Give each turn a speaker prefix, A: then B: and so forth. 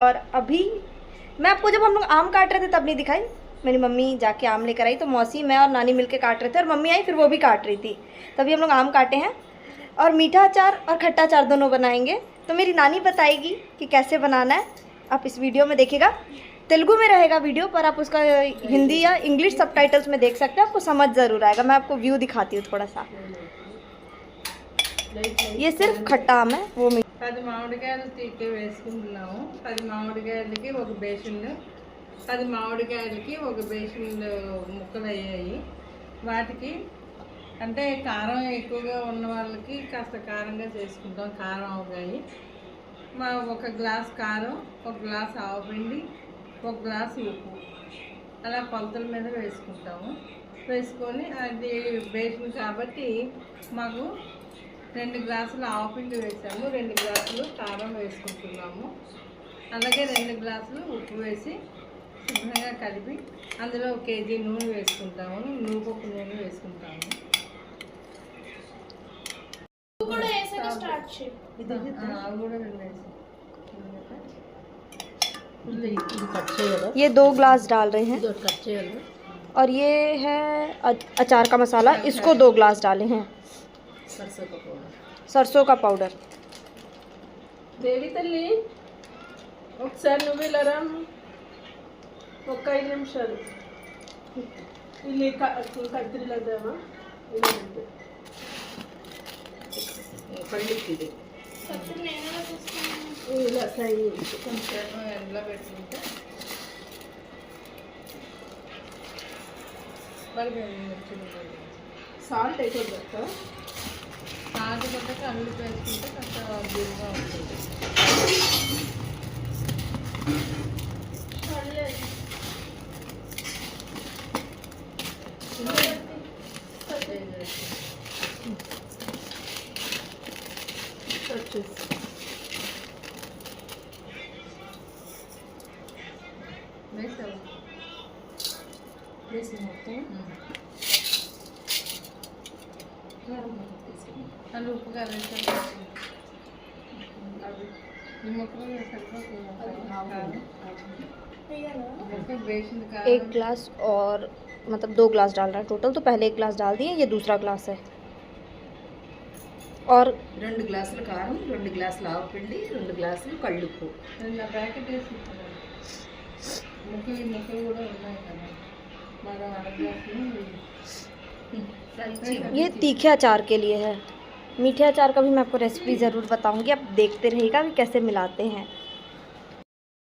A: और अभी मैं आपको जब हम लोग आम काट रहे थे तब नहीं दिखाई। मेरी मम्मी जाके आम लेकर आई तो मौसी मैं और नानी मिलके काट रहे थे और मम्मी आई फिर वो भी काट रही थी। तभी हम लोग आम काटे हैं और मीठा अचार और खट्टा अचार दोनों बनाएंगे। तो मेरी नानी बताएगी कि कैसे बनाना है। आप इस वीडियो में देखिएगा। तेलुगु में रहेगा वीडियो पर आप उसका हिंदी या इंग्लिश सबटाइटल्स में देख सकते हैं। आपको समझ ज़रूर आएगा। मैं आपको व्यू दिखाती हूँ थोड़ा सा। ये सिर्फ खट्टा आम है वो
B: 10 మామిడికాయలు తీసి వేసుకుంటున్నాము। 10 మామిడికాయలకి ఒక బేషన్లో 10 మామిడికాయలకి ఒక బేషన్లో ముక్కలు అయ్యాయి। వాటికి అంటే కారం ఎక్కువగా ఉన్న వాళ్ళకి కాస్త కారంగా చేసుకుంటాం, కారం అవగాయి। ఒక గ్లాస్ కారం, ఒక గ్లాస్ ఆవపిండి, ఒక గ్లాస్ ఉప్పు అలా కొలతల మీద వేసుకుంటాము। వేసుకొని అది బేషన్ కాబట్టి మాకు 2 గ్లాసులు ఆవపిండి వేసాము, 2 గ్లాసులు కారం వేసుకుంటున్నాము। అలాగే 2 గ్లాసులు ఉప్పు వేసి శుభ్రంగా కలిపి అందులో 1 కేజీ నూనె వేసుకుంటాము, నూనెపప్పు నూనె వేసుకుంటాము। అవి కూడా 2
A: ये 2 ग्लास डाल रहे हैं और ये है अचार का मसाला। इसको 2 ग्लास डाले हैं। सरसों का पाउडर
B: దేవి తల్లి ఒకసారి నువ్వు ఇలా రా, ఒక 5 నిమిషాలు ಇಲ್ಲಿ ಕತ್ತಿರಿಲ್ಲದಮ್ಮ ಇಲ್ಲ పళ్ళిక్కిది ఇలా సై కొంచెం ఎండలో పెట్టుకుంటే సాల్ట్ అయిపోతుంది కదా। సాల్ట్ కొట్టక అల్లు వేసుకుంటే కాస్త బిరుగా ఉంటుంది। వేసావా అల్లు ఉప్పు కారం నిమ్మకాయ వేసిన
A: 1 ग्लास और मतलब 2 ग्लास डाल रहा है टोटल। तो पहले 1 ग्लास डाल दिए, ये दूसरा ग्लास है। और
C: 2 గ్లాసులు కారం, 2 గ్లాసులు ఆవపిండి, 2 గ్లాసులు కళ్ళుప్పు।
B: ప్యాకెట్ వేసి ముక్కలు కూడా ఉన్నాయి కదా బాగా
A: ये तीखे अचार के लिए है। मीठे अचार का भी मैं आपको रेसिपी ज़रूर बताऊंगी। आप देखते रहिएगा कि कैसे मिलाते हैं।